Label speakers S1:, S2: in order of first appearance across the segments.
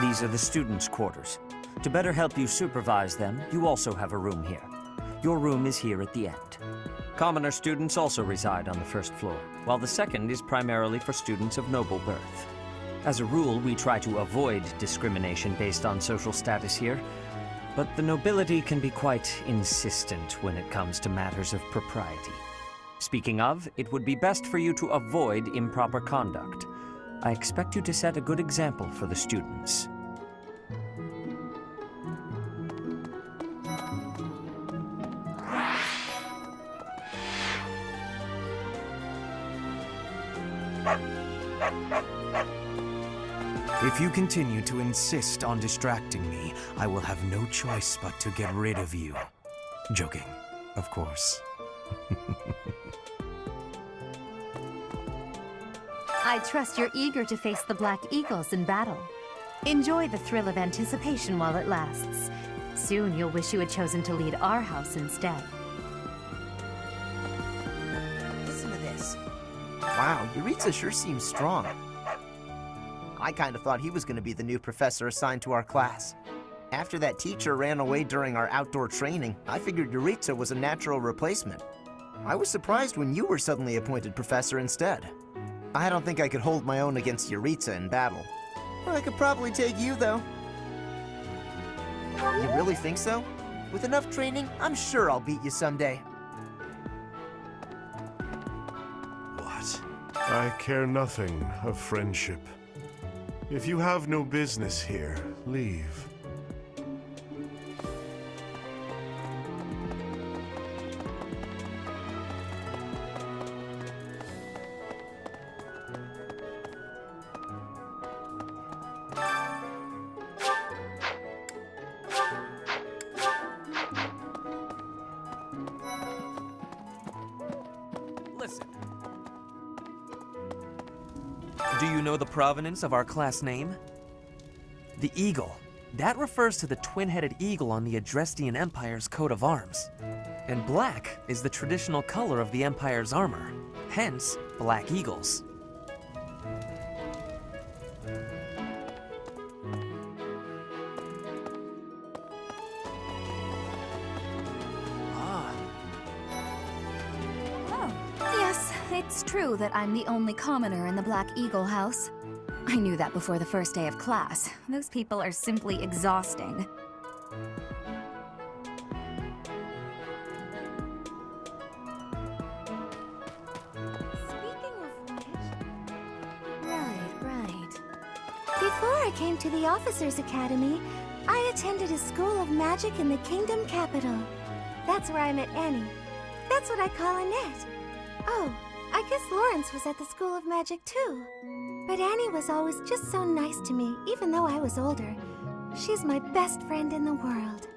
S1: These are the students' quarters. To better help you supervise them, you also have a room here. Your room is here at the end. Commoner students also reside on the first floor, while the second is primarily for students of noble birth. As a rule, we try to avoid discrimination based on social status here, but the nobility can be quite insistent when it comes to matters of propriety. Speaking of, it would be best for you to avoid improper conduct. I expect you to set a good example for the students.
S2: If you continue to insist on distracting me, I will have no choice but to get rid of you. Joking, of course.
S3: I trust you're eager to face the Black Eagles in battle. Enjoy the thrill of anticipation while it lasts. Soon you'll wish you had chosen to lead our house instead.
S4: Listen to this. Wow, Yuritsa sure seems strong. I kind of thought he was going to be the new professor assigned to our class. After that teacher ran away during our outdoor training, I figured Yuritsa was a natural replacement. I was surprised when you were suddenly appointed professor instead. I don't think I could hold my own against Yuritsa in battle. I could probably take you, though. You really think so? With enough training, I'm sure I'll beat you someday.
S5: What? I care nothing of friendship. If you have no business here, leave.
S6: Listen. Do you know the provenance of our class name? The eagle. That refers to the twin-headed eagle on the Adrestian Empire's coat of arms. And black is the traditional color of the Empire's armor, hence black eagles.
S3: Yes, it's true that I'm the only commoner in the Black Eagle house. I knew that before the first day of class. Those people are simply exhausting. Speaking of which... Right. Before I came to the Officers' Academy, I attended a school of magic in the Kingdom Capital. That's where I met Annie. That's what I call Annette. Oh, I guess Lawrence was at the School of Magic too. But Annie was always just so nice to me, even though I was older. She's my best friend in the world.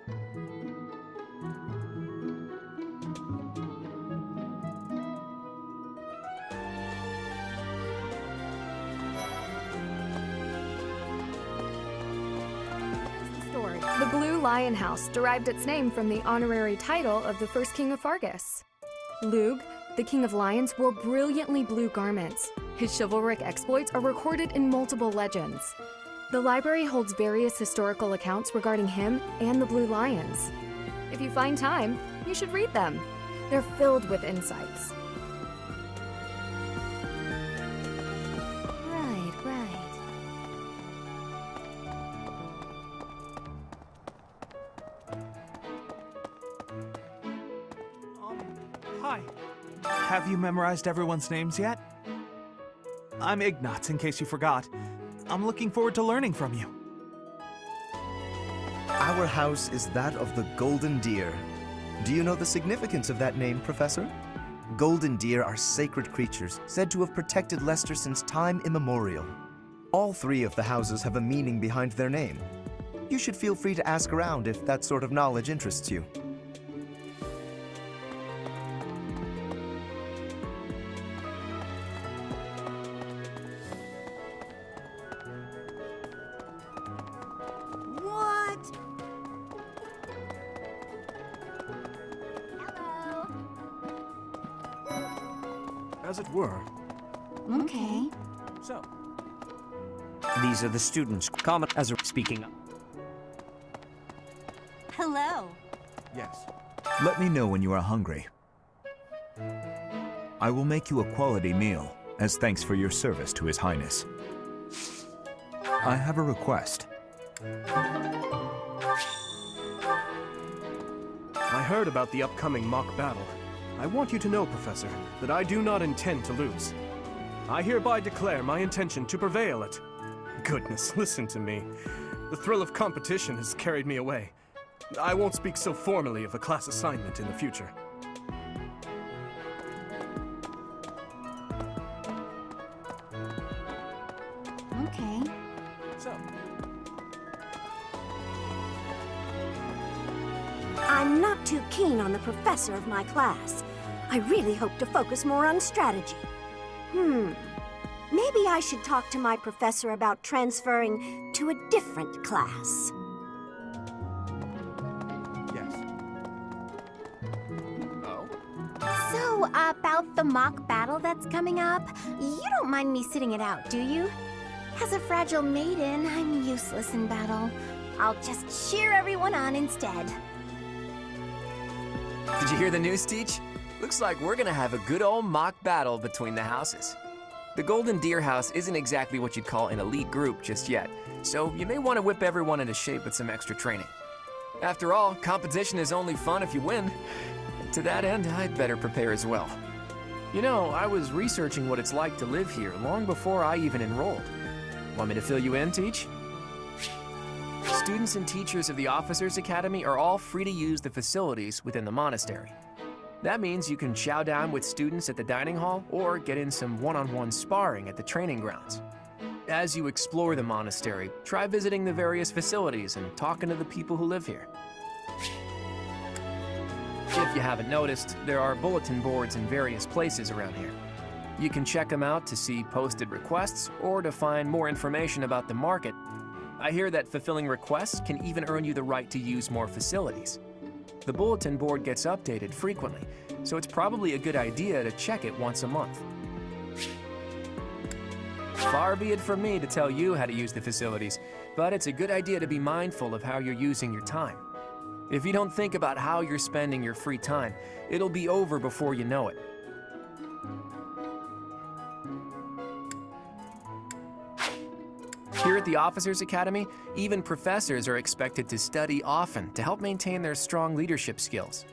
S7: Story. The Blue Lion House derived its name from the honorary title of the first king of Fargus. Lug, the king of lions, wore brilliantly blue garments. His chivalric exploits are recorded in multiple legends. The library holds various historical accounts regarding him and the Blue Lions. If you find time, you should read them. They're filled with insights.
S3: Right.
S8: Hi. Have you memorized everyone's names yet? I'm Ignatz, in case you forgot. I'm looking forward to learning from you.
S4: Our house is that of the Golden Deer. Do you know the significance of that name, Professor? Golden deer are sacred creatures, said to have protected Leicester since time immemorial. All three of the houses have a meaning behind their name. You should feel free to ask around if that sort of knowledge interests you.
S3: What? Hello.
S2: As it were.
S3: Okay.
S1: So, these are the students. Comment as a speaking up.
S3: Hello.
S9: Yes. Let me know when you are hungry. I will make you a quality meal, as thanks for your service to His Highness. I have a request.
S2: I heard about the upcoming mock battle. I want you to know, Professor, that I do not intend to lose. I hereby declare my intention to prevail at... Goodness, listen to me. The thrill of competition has carried me away. I won't speak so formally of a class assignment in the future.
S3: Okay.
S1: So,
S10: I'm not too keen on the professor of my class. I really hope to focus more on strategy. Maybe I should talk to my professor about transferring to a different class.
S9: Yes. Oh?
S3: So, about the mock battle that's coming up, you don't mind me sitting it out, do you? As a fragile maiden, I'm useless in battle. I'll just cheer everyone on instead.
S11: Did you hear the news, Teach? Looks like we're gonna have a good old mock battle between the houses. The Golden Deer House isn't exactly what you'd call an elite group just yet, so you may want to whip everyone into shape with some extra training. After all, competition is only fun if you win. To that end, I'd better prepare as well. You know, I was researching what it's like to live here long before I even enrolled. Want me to fill you in, Teach? Students and teachers of the Officers Academy are all free to use the facilities within the monastery. That means you can chow down with students at the dining hall or get in some one-on-one sparring at the training grounds. As you explore the monastery, try visiting the various facilities and talking to the people who live here. If you haven't noticed, there are bulletin boards in various places around here. You can check them out to see posted requests or to find more information about the market. I hear that fulfilling requests can even earn you the right to use more facilities. The bulletin board gets updated frequently, so it's probably a good idea to check it once a month. Far be it from me to tell you how to use the facilities, but it's a good idea to be mindful of how you're using your time. If you don't think about how you're spending your free time, it'll be over before you know it. Here at the Officers Academy, even professors are expected to study often to help maintain their strong leadership skills.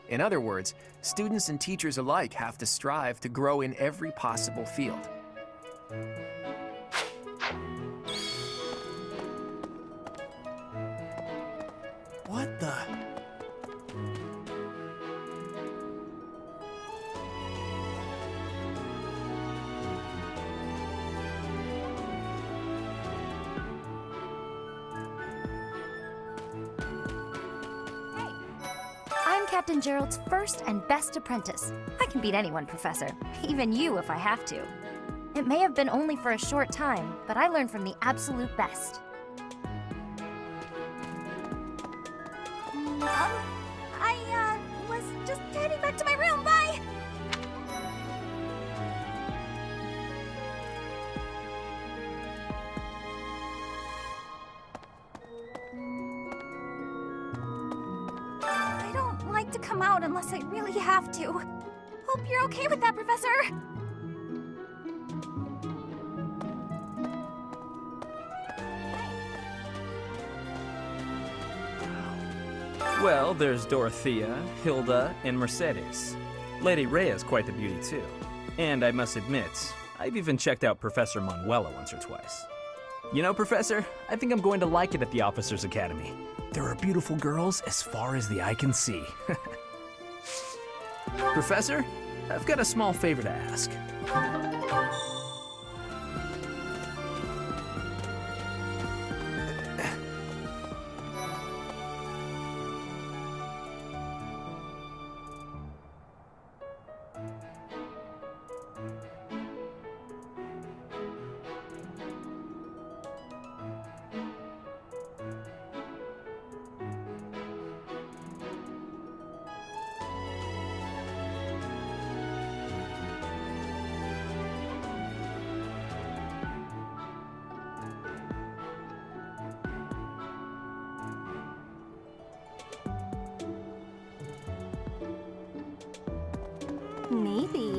S11: In other words, students and teachers alike have to strive to grow in every possible field.
S2: What the...
S3: I'm Captain Gerald's first and best apprentice. I can beat anyone, Professor. Even you if I have to. It may have been only for a short time, but I learned from the absolute best. I was just heading back to my room. Bye! I don't like to come out unless I really have to. Hope you're okay with that, Professor.
S12: Well, there's Dorothea, Hilda, and Mercedes. Lady Rhea is quite the beauty, too. And I must admit, I've even checked out Professor Manuela once or twice. You know, Professor, I think I'm going to like it at the Officers' Academy. There are beautiful girls as far as the eye can see. Professor, I've got a small favor to ask.
S3: Maybe.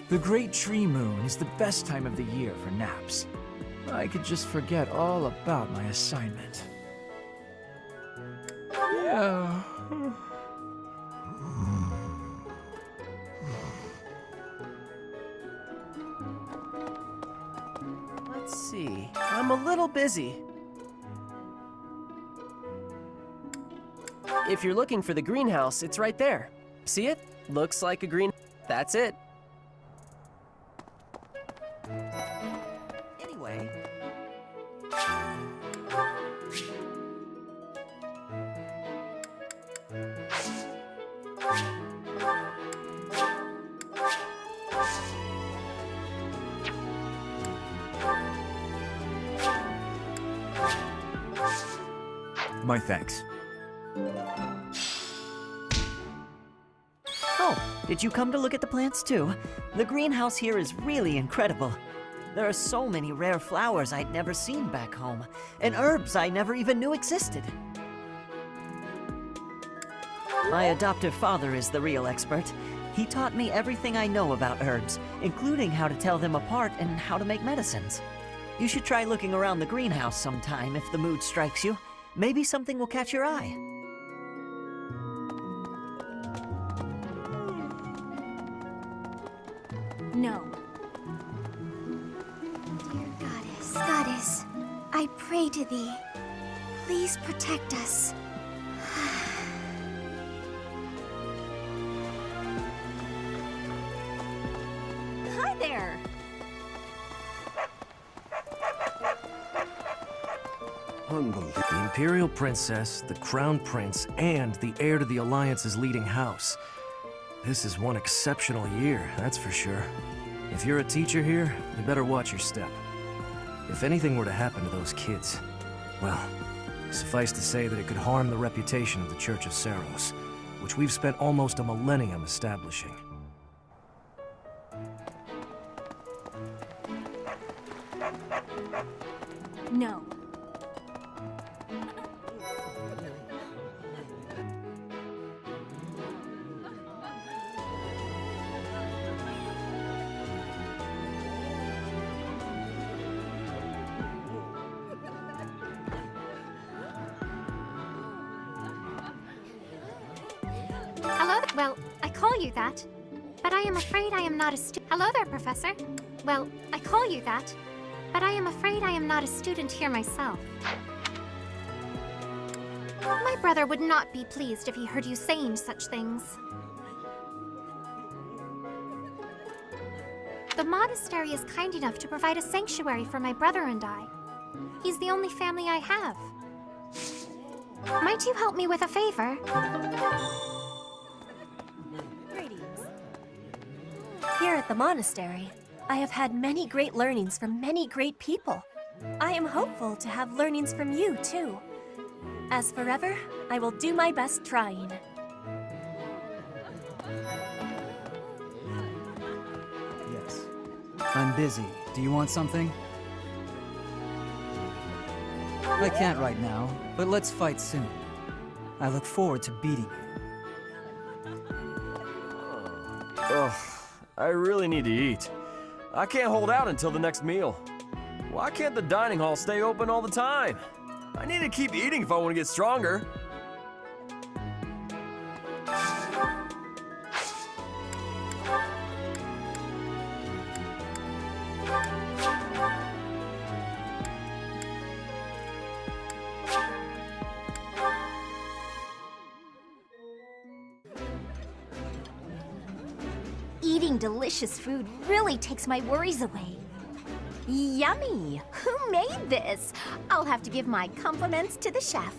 S13: The Great Tree Moon is the best time of the year for naps. I could just forget all about my assignment. Yeah.
S14: Let's see. I'm a little busy. If you're looking for the greenhouse, it's right there. See it? Looks like a green... That's it.
S4: Anyway.
S9: My thanks.
S15: Oh, did you come to look at the plants too? The greenhouse here is really incredible. There are so many rare flowers I'd never seen back home, and herbs I never even knew existed. My adoptive father is the real expert. He taught me everything I know about herbs, including how to tell them apart and how to make medicines. You should try looking around the greenhouse sometime if the mood strikes you. Maybe something will catch your eye.
S3: No. Dear Goddess, I pray to thee. Please protect us. Hi there.
S12: The Imperial Princess, the Crown Prince, and the heir to the Alliance's leading house. This is one exceptional year, that's for sure. If you're a teacher here, you better watch your step. If anything were to happen to those kids, well, suffice to say that it could harm the reputation of the Church of Saros, which we've spent almost a millennium establishing.
S3: No. Hello? Well, I call you that, but I am afraid I am not a student. Hello there, Professor. Well, I call you that, but I am afraid I am not a student here myself. My brother would not be pleased if he heard you saying such things. The monastery is kind enough to provide a sanctuary for my brother and I. He's the only family I have. Might you help me with a favor?
S16: Here at the monastery, I have had many great learnings from many great people. I am hopeful to have learnings from you, too. As forever, I will do my best trying.
S13: Yes. I'm busy. Do you want something? I can't right now, but let's fight soon. I look forward to beating you.
S17: Ugh, I really need to eat. I can't hold out until the next meal. Why can't the dining hall stay open all the time? I need to keep eating if I want to get stronger.
S3: Eating delicious food really takes my worries away. Yummy! Who made this? I'll have to give my compliments to the chef.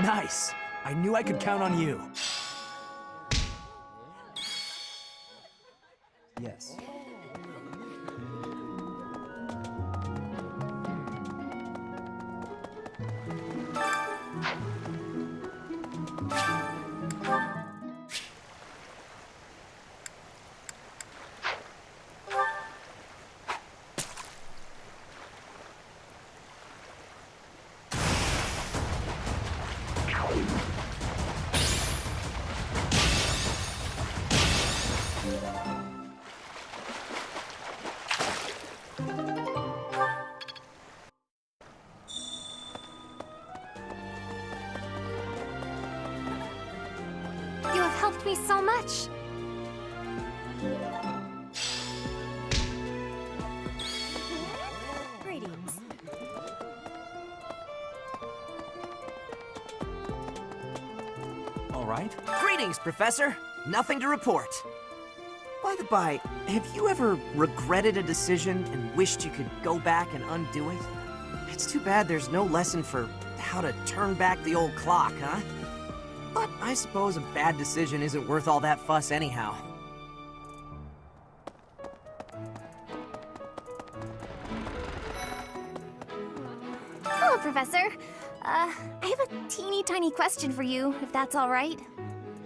S13: Nice. I knew I could count on you.
S1: Yes.
S3: You have helped me so much. Greetings.
S1: All right.
S4: Greetings, Professor. Nothing to report. By the by, have you ever regretted a decision and wished you could go back and undo it? It's too bad there's no lesson for how to turn back the old clock, huh? But I suppose a bad decision isn't worth all that fuss anyhow.
S3: Hello, Professor. I have a teeny tiny question for you, if that's all right.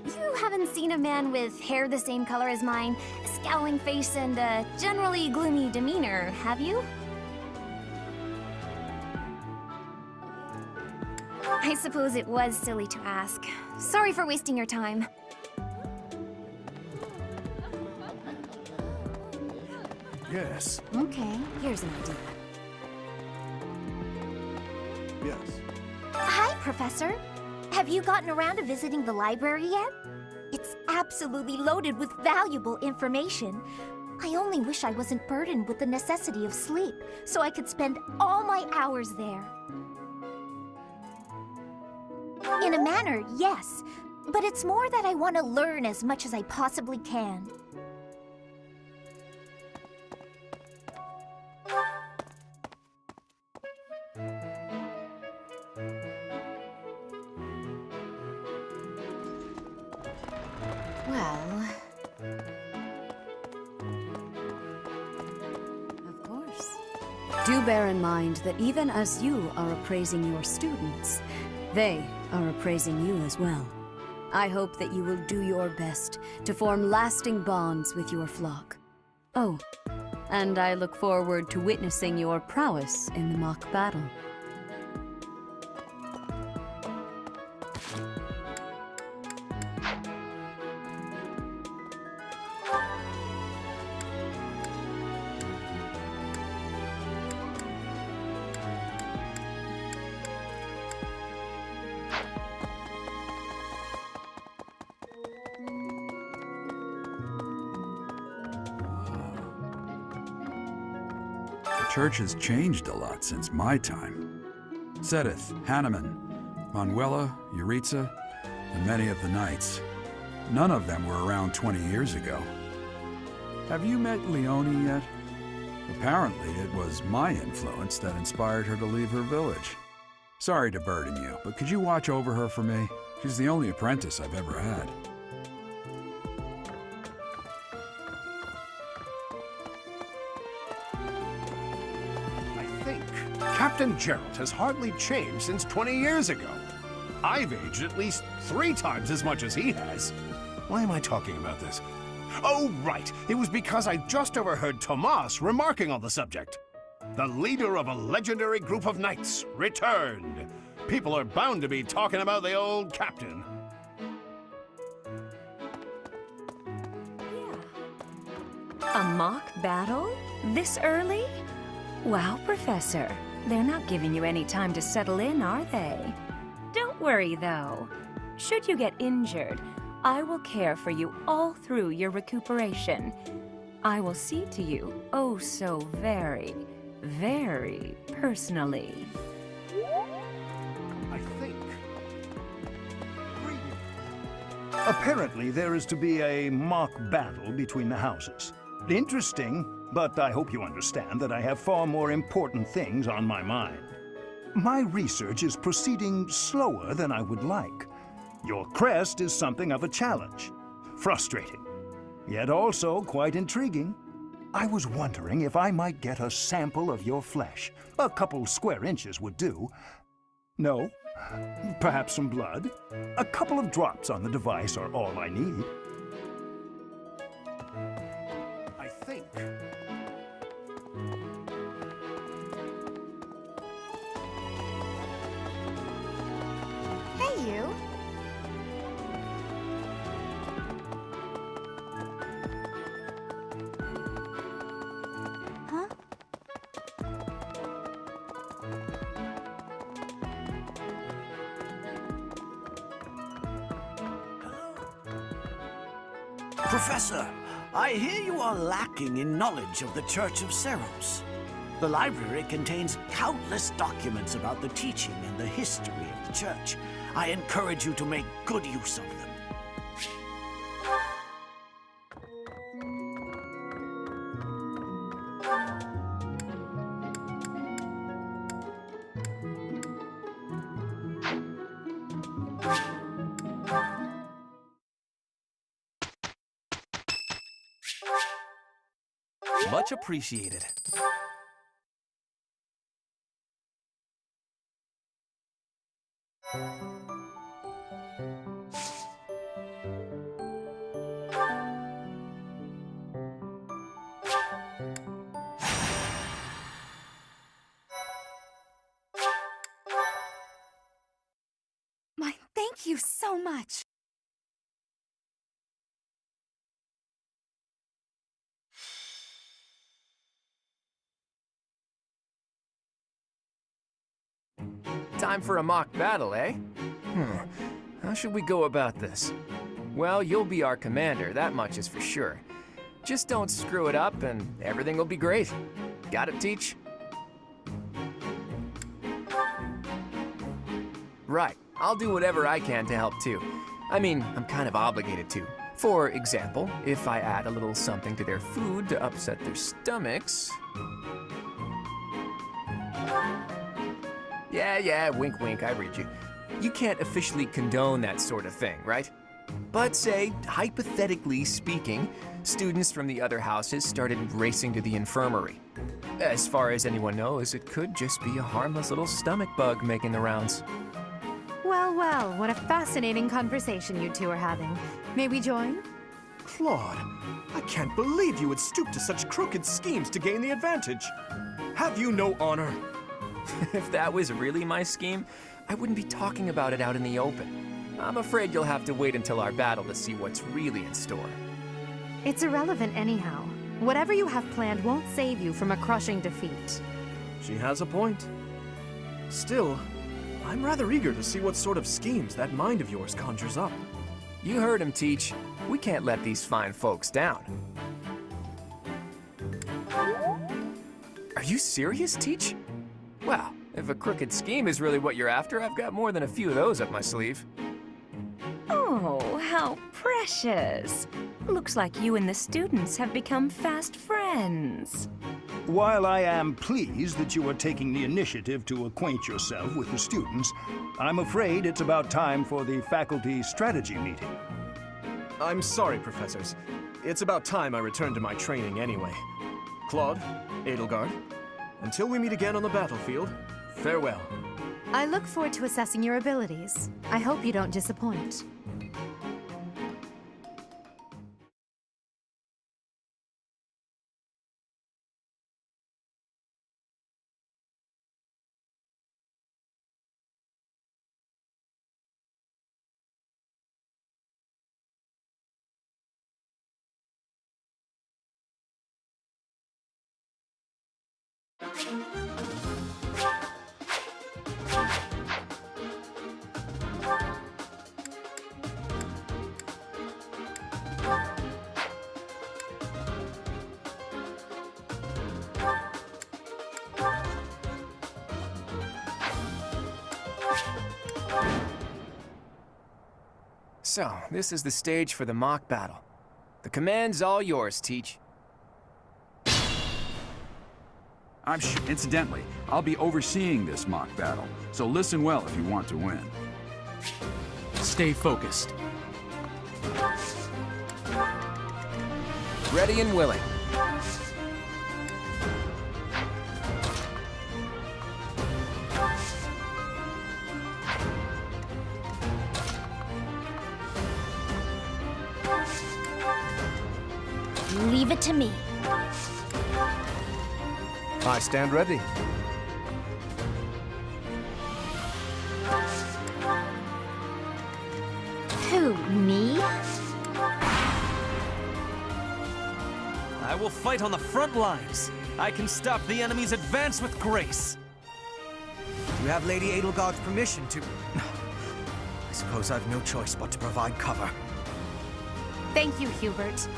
S3: You haven't seen a man with hair the same color as mine, a scowling face, and a generally gloomy demeanor, have you? I suppose it was silly to ask. Sorry for wasting your time.
S2: Yes.
S3: Okay, here's an idea.
S2: Yes.
S3: Hi, Professor. Have you gotten around to visiting the library yet? It's absolutely loaded with valuable information. I only wish I wasn't burdened with the necessity of sleep, so I could spend all my hours there. In a manner, yes. But it's more that I want to learn as much as I possibly can.
S18: Well... Of course. Do bear in mind that even as you are appraising your students, they are appraising you as well. I hope that you will do your best to form lasting bonds with your flock. Oh, and I look forward to witnessing your prowess in the mock battle.
S19: The church has changed a lot since my time. Sedith, Hanneman, Manuela, Yuritsa, and many of the knights. None of them were around 20 years ago. Have you met Leonie yet? Apparently, it was my influence that inspired her to leave her village. Sorry to burden you, but could you watch over her for me? She's the only apprentice I've ever had.
S20: Captain Gerald has hardly changed since 20 years ago. I've aged at least 3 times as much as he has. Why am I talking about this? Oh, right. It was because I just overheard Tomas remarking on the subject. The leader of a legendary group of knights returned. People are bound to be talking about the old captain.
S21: A mock battle? This early? Wow, Professor. They're not giving you any time to settle in, are they? Don't worry, though. Should you get injured, I will care for you all through your recuperation. I will see to you oh so very, very personally.
S5: I think. Apparently, there is to be a mock battle between the houses. Interesting, but I hope you understand that I have far more important things on my mind. My research is proceeding slower than I would like. Your crest is something of a challenge. Frustrating, yet also quite intriguing. I was wondering if I might get a sample of your flesh. A couple square inches would do. No? Perhaps some blood? A couple of drops on the device are all I need.
S20: I think.
S3: Hey, you. Huh?
S22: Professor, I hear you are lacking in knowledge of the Church of Seros. The library contains countless documents about the teaching and the history of the Church. I encourage you to make good use of them.
S6: Much appreciated.
S3: Thank you so much.
S11: Time for a mock battle, eh? How should we go about this? Well, you'll be our commander, that much is for sure. Just don't screw it up and everything will be great. Got it, Teach? Right, I'll do whatever I can to help too. I mean, I'm kind of obligated to. For example, if I add a little something to their food to upset their stomachs... Yeah, wink wink, I read you. You can't officially condone that sort of thing, right? But say, hypothetically speaking, students from the other houses started racing to the infirmary. As far as anyone knows, it could just be a harmless little stomach bug making the rounds.
S7: Well, well, what a fascinating conversation you two are having. May we join?
S2: Claude, I can't believe you would stoop to such crooked schemes to gain the advantage. Have you no honor?
S11: If that was really my scheme, I wouldn't be talking about it out in the open. I'm afraid you'll have to wait until our battle to see what's really in store.
S7: It's irrelevant anyhow. Whatever you have planned won't save you from a crushing defeat.
S2: She has a point. Still, I'm rather eager to see what sort of schemes that mind of yours conjures up.
S11: You heard him, Teach. We can't let these fine folks down. Are you serious, Teach? Well, if a crooked scheme is really what you're after, I've got more than a few of those up my sleeve.
S21: Oh, how precious. Looks like you and the students have become fast friends.
S5: While I am pleased that you are taking the initiative to acquaint yourself with the students, I'm afraid it's about time for the faculty strategy meeting.
S2: I'm sorry, professors. It's about time I returned to my training anyway. Claude, Edelgard, until we meet again on the battlefield, farewell.
S7: I look forward to assessing your abilities. I hope you don't disappoint.
S11: So, this is the stage for the mock battle. The command's all yours, Teach.
S19: Incidentally, I'll be overseeing this mock battle, so listen well if you want to win.
S13: Stay focused.
S11: Ready and willing.
S3: Leave it to me.
S2: I stand ready.
S3: Who, me?
S6: I will fight on the front lines. I can stop the enemy's advance with grace.
S8: You have Lady Edelgard's permission to... I suppose I've no choice but to provide cover.
S10: Thank you, Hubert.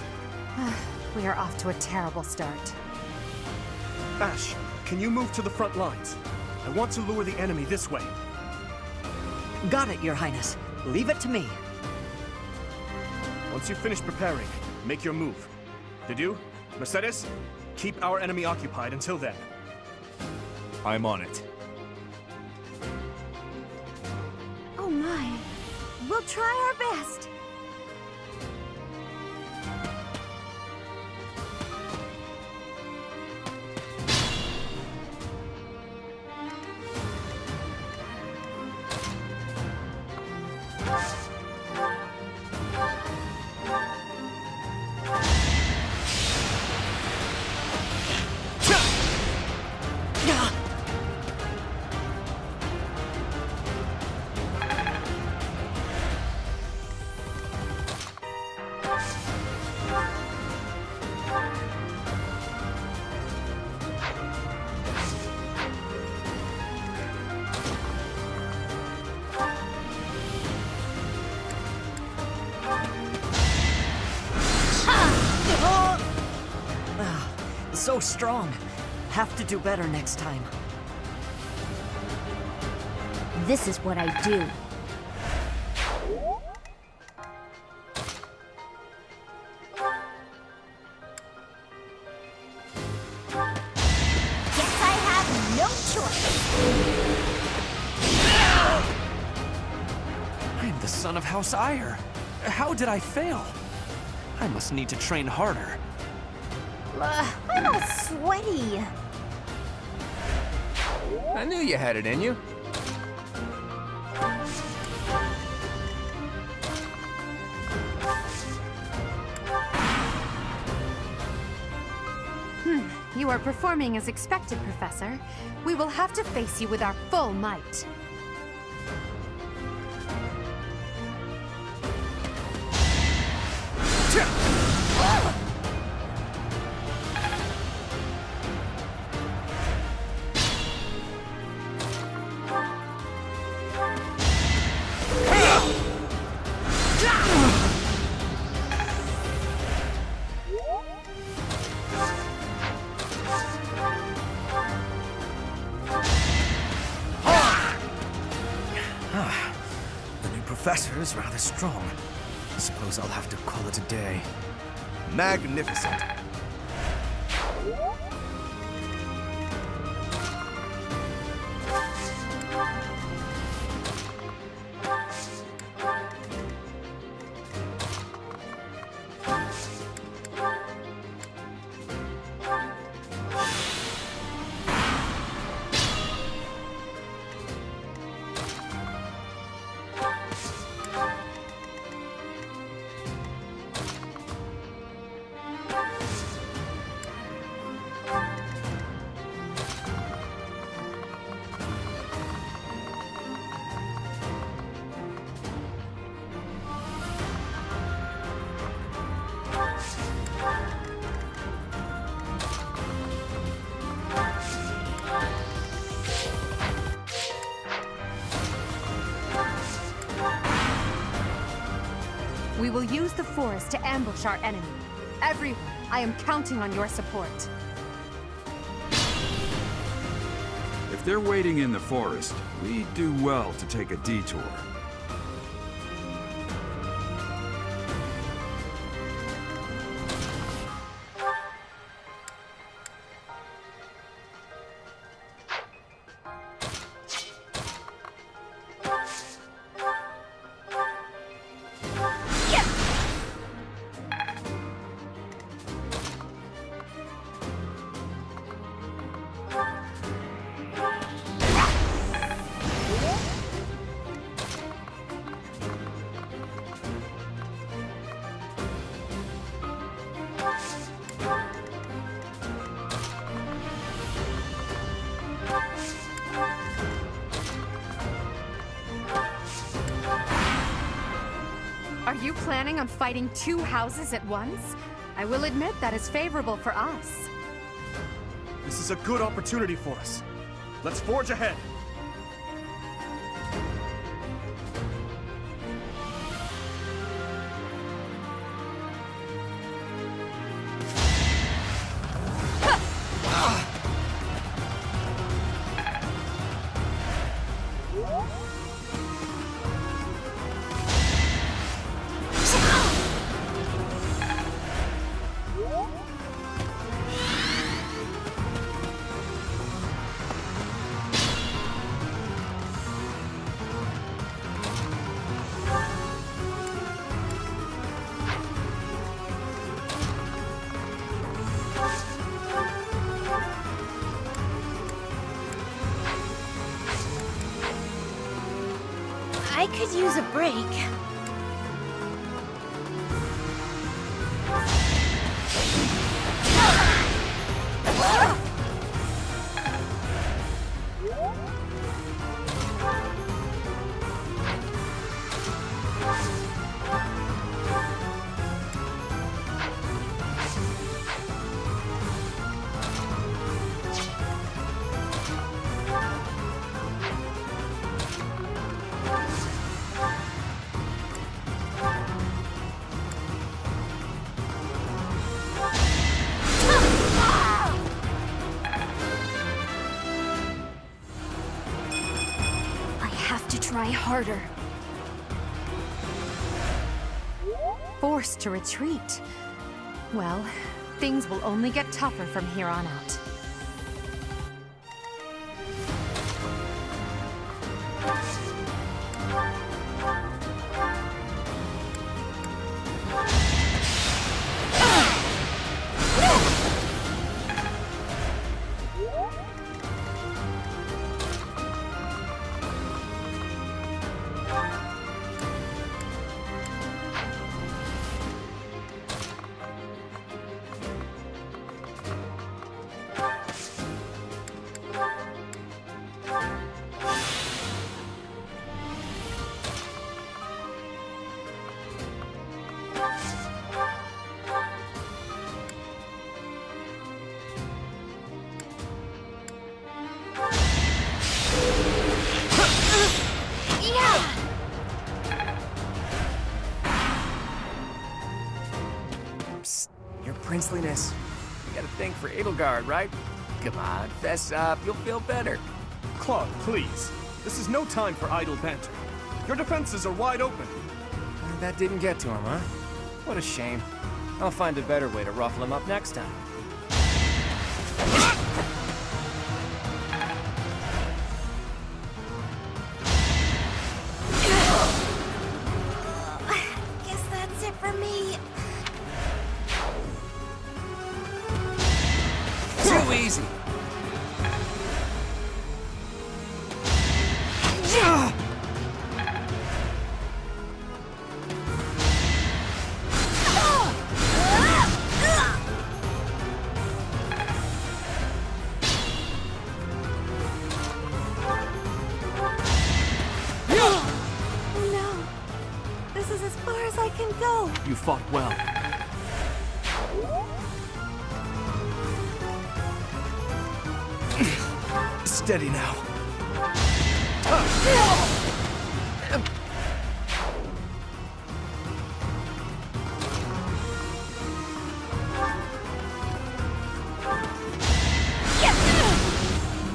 S10: We are off to a terrible start.
S2: Ash, can you move to the front lines? I want to lure the enemy this way.
S15: Got it, Your Highness. Leave it to me.
S2: Once you finish preparing, make your move. Did you? Mercedes? Keep our enemy occupied until then. I'm on it.
S3: Oh my. We'll try our best.
S15: So strong. Have to do better next time.
S3: This is what I do. Guess I have no choice.
S6: I am the son of House Ire. How did I fail? I must need to train harder.
S3: I'm all sweaty.
S11: I knew you had it in you.
S10: You are performing as expected, Professor. We will have to face you with our full might.
S8: Professor is rather strong. I suppose I'll have to call it a day.
S4: Magnificent.
S10: We will use the forest to ambush our enemy. Everyone, I am counting on your support.
S19: If they're waiting in the forest, we do well to take a detour.
S10: you planning on fighting 2 houses at once? I will admit that is favorable for us.
S2: This is a good opportunity for us. Let's forge ahead.
S3: I could use a break.
S10: Try harder. Forced to retreat. Well, things will only get tougher from here on out.
S11: Princeliness. You got a thing for Edelgard, right? Come on, fess up. You'll feel better.
S2: Claude, please. This is no time for idle banter. Your defenses are wide open.
S11: That didn't get to him, huh? What a shame. I'll find a better way to ruffle him up next time.
S3: Guess that's it for me.
S11: Too easy.
S3: No. This is as far as I can go.
S12: You fought well.
S8: Steady now.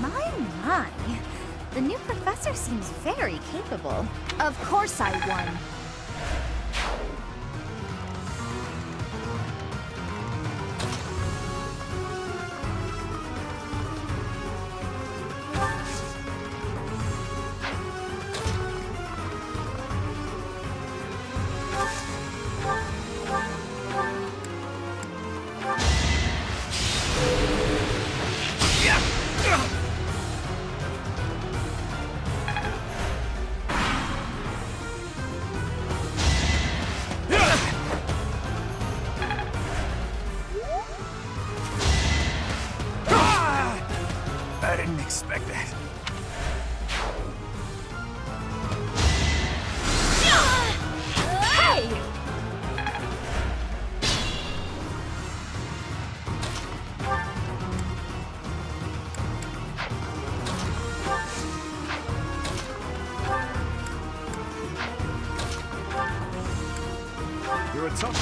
S3: My. The new professor seems very capable. Of course I won.
S8: I didn't expect that.
S3: Hey!
S2: it's up.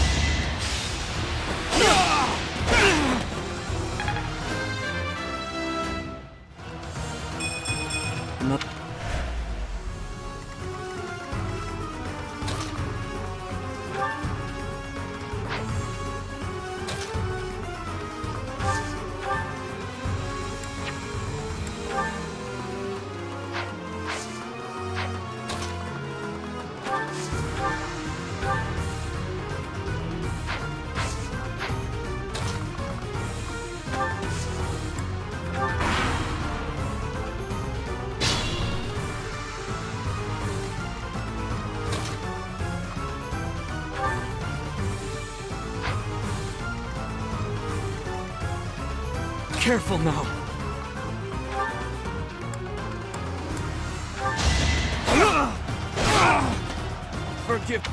S12: Not careful now. Forgive.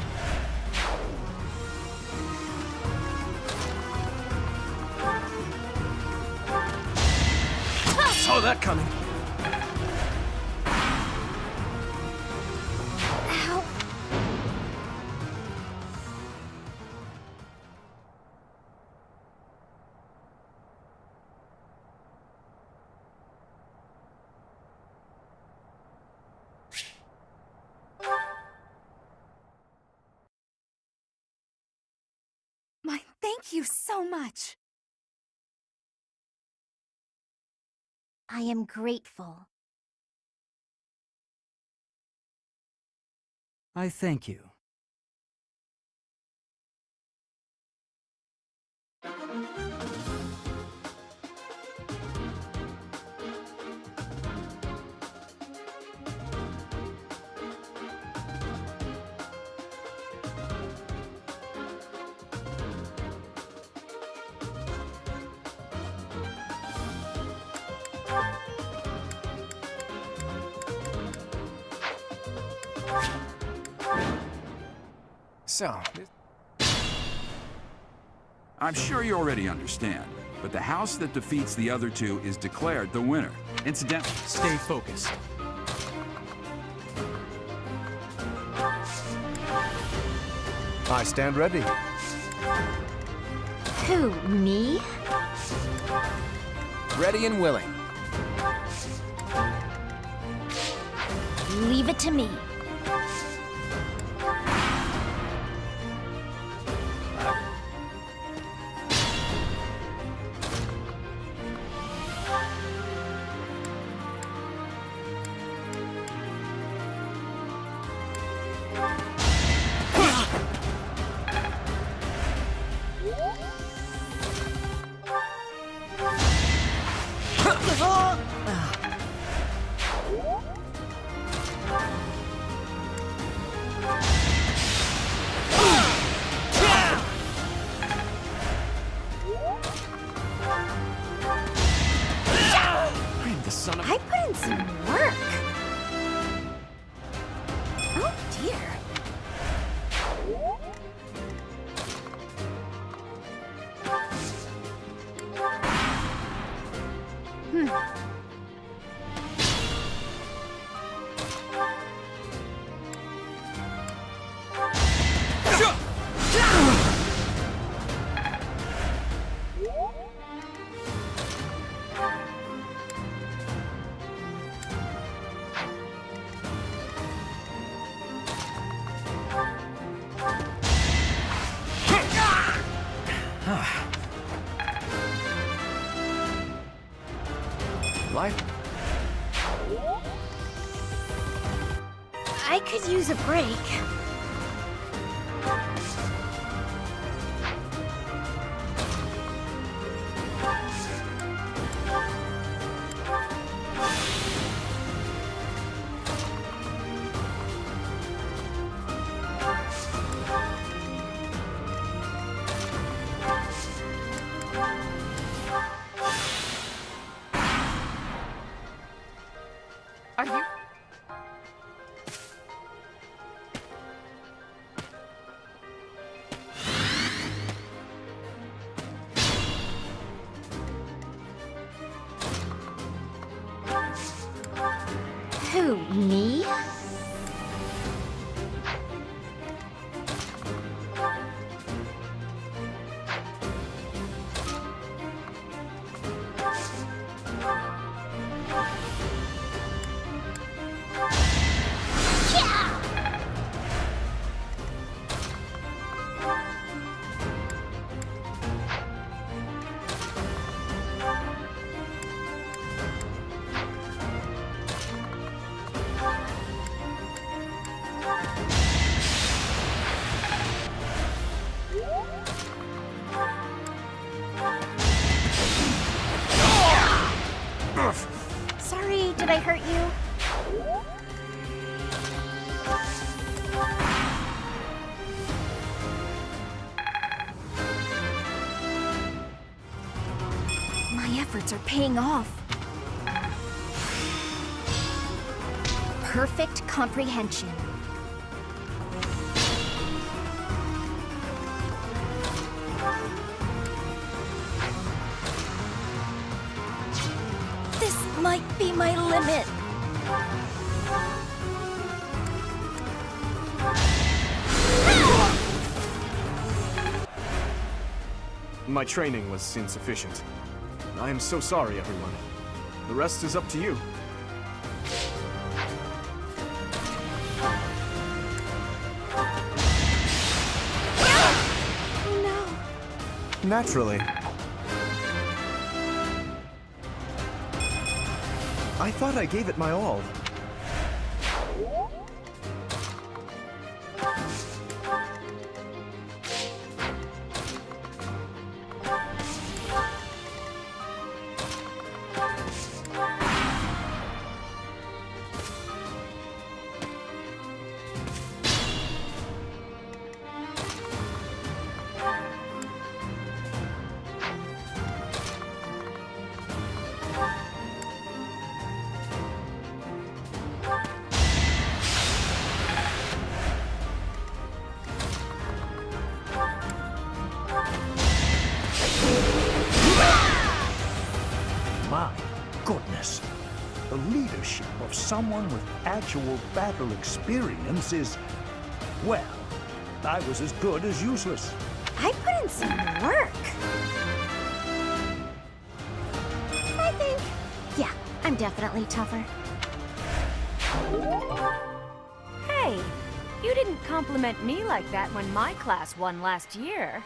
S2: Saw that coming.
S10: Thank you so much.
S3: I am grateful.
S13: I thank you.
S11: So,
S19: I'm sure you already understand, but the house that defeats the other two is declared the winner. Incidentally,
S2: stay focused. I stand ready.
S3: Who, me?
S11: ready and willing.
S3: Leave it to me. I put in some work. Oh dear.
S11: Life?
S3: I could use a break.
S10: Are you?
S3: Who, me? did I hurt you? My efforts are paying off. Perfect comprehension. This might be my limit.
S2: My training was insufficient. I am so sorry, everyone. The rest is up to you. Naturally. I thought I gave it my all.
S5: My goodness. The leadership of someone with actual battle experience is... well, I was as good as useless.
S3: I put in some work. I think, yeah, I'm definitely tougher.
S21: Hey, you didn't compliment me like that when my class won last year.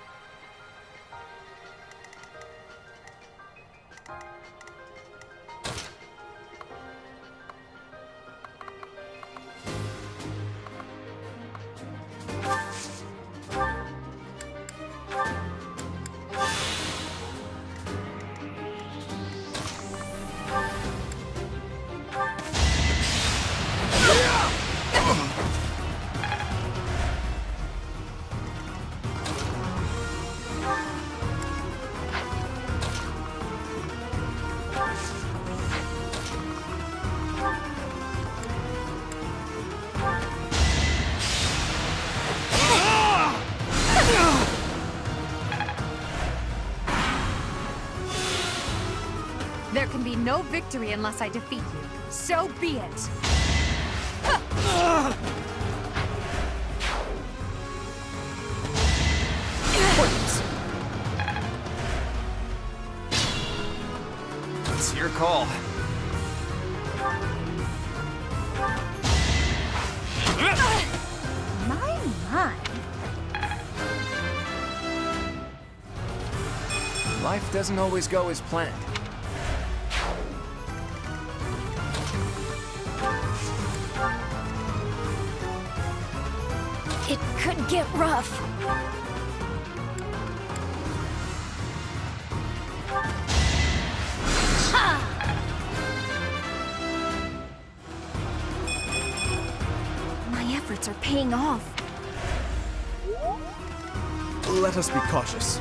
S10: There can be no victory unless I defeat you. So be it.
S11: It's your call.
S3: My.
S11: Life doesn't always go as planned.
S3: It could get rough. My efforts are paying off.
S2: Let us be cautious.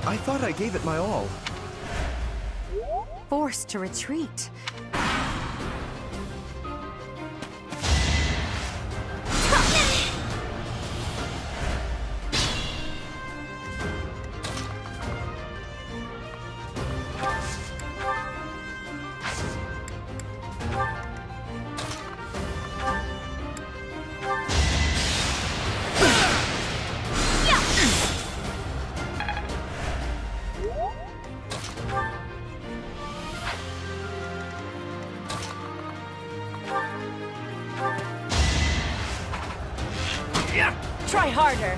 S2: I thought I gave it my all.
S10: Forced to retreat.
S21: Try harder.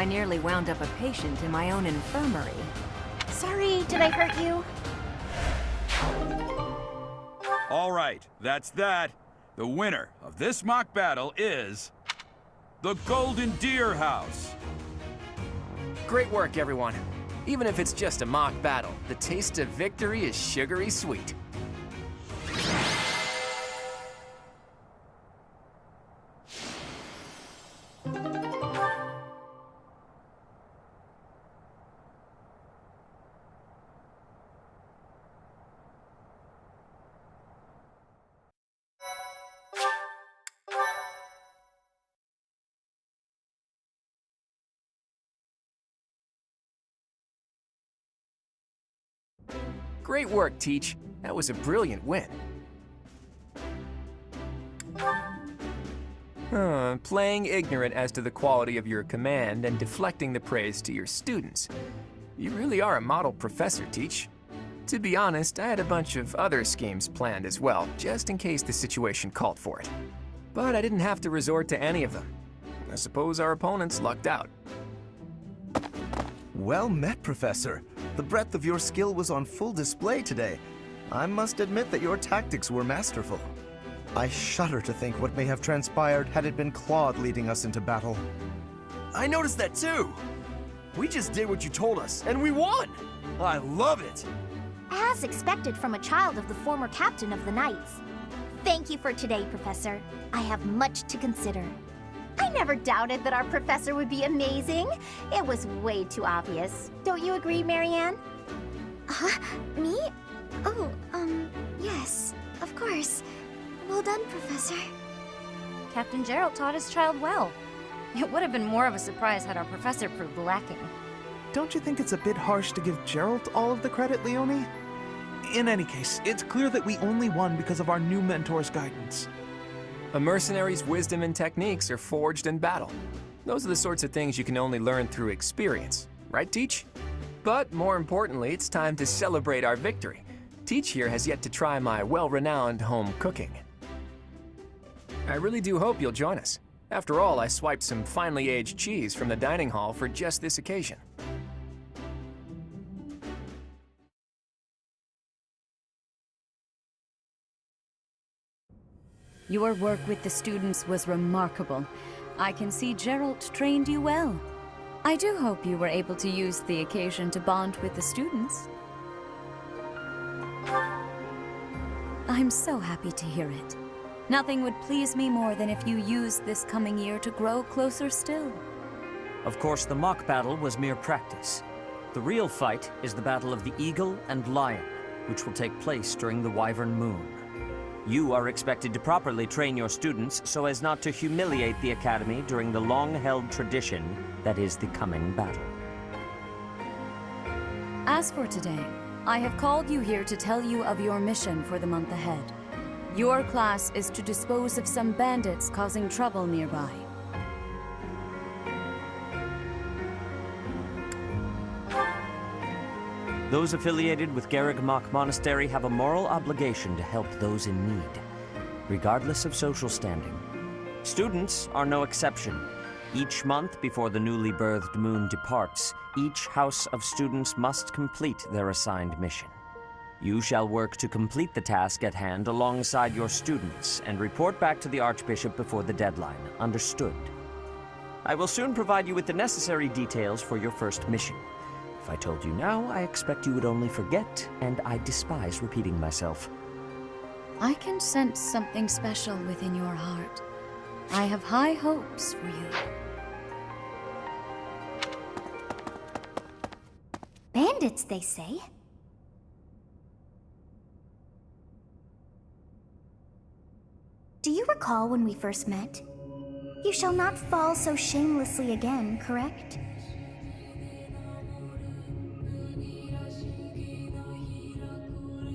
S21: I nearly wound up a patient in my own infirmary.
S3: Sorry, did I hurt you?
S19: All right, that's that. The winner of this mock battle is the Golden Deer House.
S11: Great work, everyone. Even if it's just a mock battle, the taste of victory is sugary sweet. Great work, Teach. That was a brilliant win. Playing ignorant as to the quality of your command and deflecting the praise to your students. You really are a model professor, Teach. To be honest, I had a bunch of other schemes planned as well, just in case the situation called for it. But I didn't have to resort to any of them. I suppose our opponents lucked out.
S4: Well met, Professor. The breadth of your skill was on full display today. I must admit that your tactics were masterful. I shudder to think what may have transpired had it been Claude leading us into battle.
S17: I noticed that too. We just did what you told us, and we won! I love it!
S3: As expected from a child of the former captain of the Knights. Thank you for today, Professor. I have much to consider. I never doubted that our professor would be amazing. It was way too obvious. Don't you agree, Marianne? Me? Oh, yes, of course. Well done, Professor.
S9: Captain Gerald taught his child well. It would have been more of a surprise had our professor proved lacking.
S14: Don't you think it's a bit harsh to give Gerald all of the credit, Leonie? In any case, it's clear that we only won because of our new mentor's guidance.
S11: A mercenary's wisdom and techniques are forged in battle. Those are the sorts of things you can only learn through experience, right, Teach? But more importantly, it's time to celebrate our victory. Teach here has yet to try my well-renowned home cooking. I really do hope you'll join us. After all, I swiped some finely aged cheese from the dining hall for just this occasion.
S18: Your work with the students was remarkable. I can see Gerald trained you well. I do hope you were able to use the occasion to bond with the students. I'm so happy to hear it. Nothing would please me more than if you used this coming year to grow closer still.
S1: Of course, the mock battle was mere practice. The real fight is the battle of the Eagle and Lion, which will take place during the Wyvern Moon. You are expected to properly train your students so as not to humiliate the Academy during the long-held tradition that is the coming battle.
S18: As for today, I have called you here to tell you of your mission for the month ahead. Your class is to dispose of some bandits causing trouble nearby.
S1: Those affiliated with Garreg Monastery have a moral obligation to help those in need, regardless of social standing. Students are no exception. Each month before the newly birthed moon departs, each house of students must complete their assigned mission. You shall work to complete the task at hand alongside your students and report back to the Archbishop before the deadline. Understood? I will soon provide you with the necessary details for your first mission. If I told you now, I expect you would only forget, and I despise repeating myself.
S18: I can sense something special within your heart. I have high hopes for you.
S3: Bandits, they say. Do you recall when we first met? You shall not fall so shamelessly again, correct?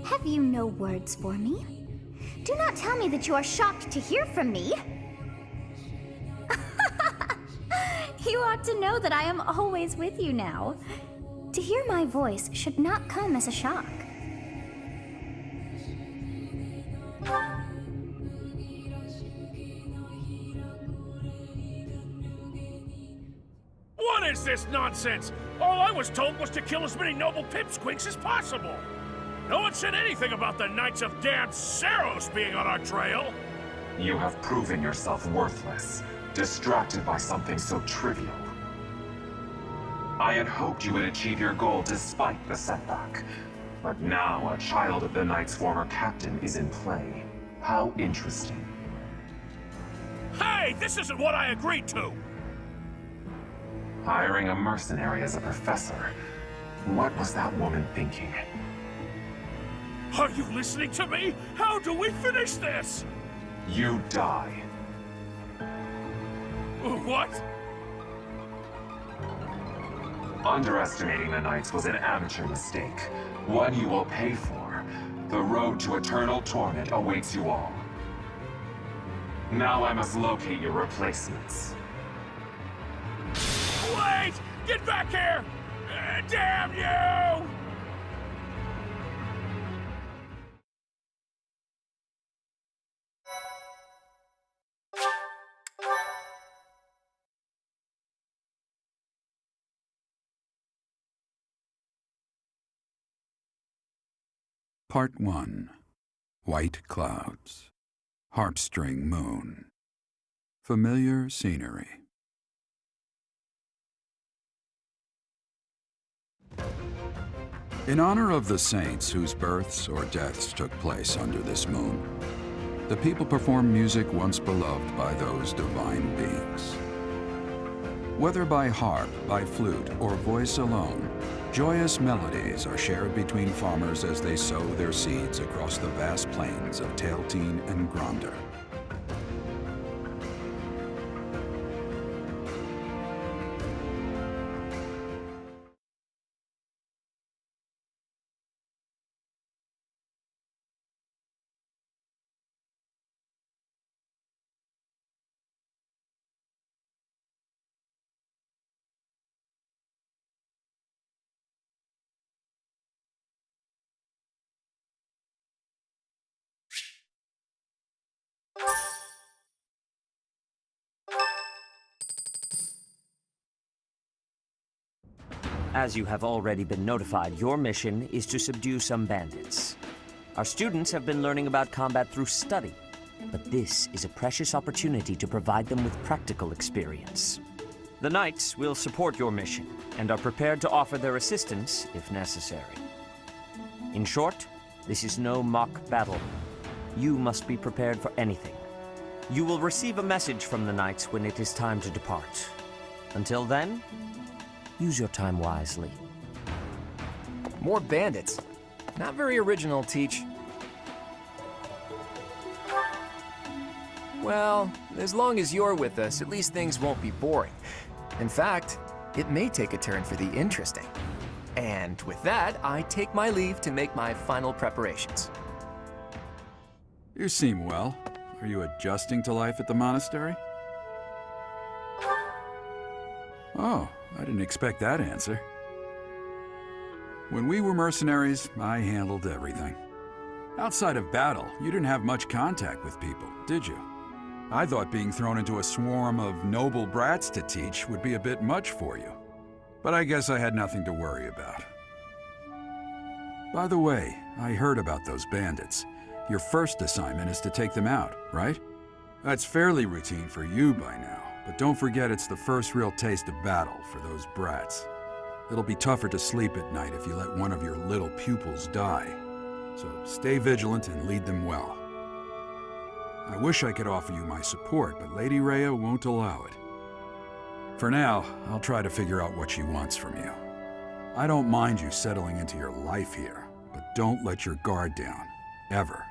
S3: Have you no words for me? Do not tell me that you are shocked to hear from me. You ought to know that I am always with you now. To hear my voice should not come as a shock.
S23: What is
S16: this nonsense? All I was told was to kill as many noble pipsqueaks as possible. No one said anything about the Knights of Damned Seros being on our trail.
S20: You have proven yourself worthless, distracted by something so trivial. I had hoped you would achieve your goal despite the setback. But now a child of the Knight's former captain is in play. How interesting.
S16: Hey, this isn't what I agreed to!
S20: Hiring a mercenary as a professor. What was that woman thinking?
S16: Are you listening to me? How do we finish this?
S20: You die.
S16: What?
S20: Underestimating the Knights was an amateur mistake. One you will pay for. The road to eternal torment awaits you all. Now I must locate your replacements.
S16: Wait! Get back here! Damn you!
S19: Part 1. White Clouds. Harpstring Moon. Familiar scenery. In honor of the saints whose births or deaths took place under this moon, the people perform music once beloved by those divine beings. Whether by harp, by flute, or voice alone, joyous melodies are shared between farmers as they sow their seeds across the vast plains of Tailteen and Gronder.
S1: As you have already been notified, your mission is to subdue some bandits. Our students have been learning about combat through study, but this is a precious opportunity to provide them with practical experience. The Knights will support your mission and are prepared to offer their assistance if necessary. In short, this is no mock battle. You must be prepared for anything. You will receive a message from the Knights when it is time to depart. Until then, use your time wisely.
S11: More bandits. Not very original, Teach. Well, as long as you're with us, at least things won't be boring. In fact, it may take a turn for the interesting. And with that, I take my leave to make my final preparations.
S19: You seem well. Are you adjusting to life at the monastery? Oh, I didn't expect that answer. When we were mercenaries, I handled everything. Outside of battle, you didn't have much contact with people, did you? I thought being thrown into a swarm of noble brats to teach would be a bit much for you. But I guess I had nothing to worry about. By the way, I heard about those bandits. Your first assignment is to take them out, right? That's fairly routine for you by now, but don't forget it's the first real taste of battle for those brats. It'll be tougher to sleep at night if you let one of your little pupils die. So stay vigilant and lead them well. I wish I could offer you my support, but Lady Rhea won't allow it. For now, I'll try to figure out what she wants from you. I don't mind you settling into your life here, but don't let your guard down, ever.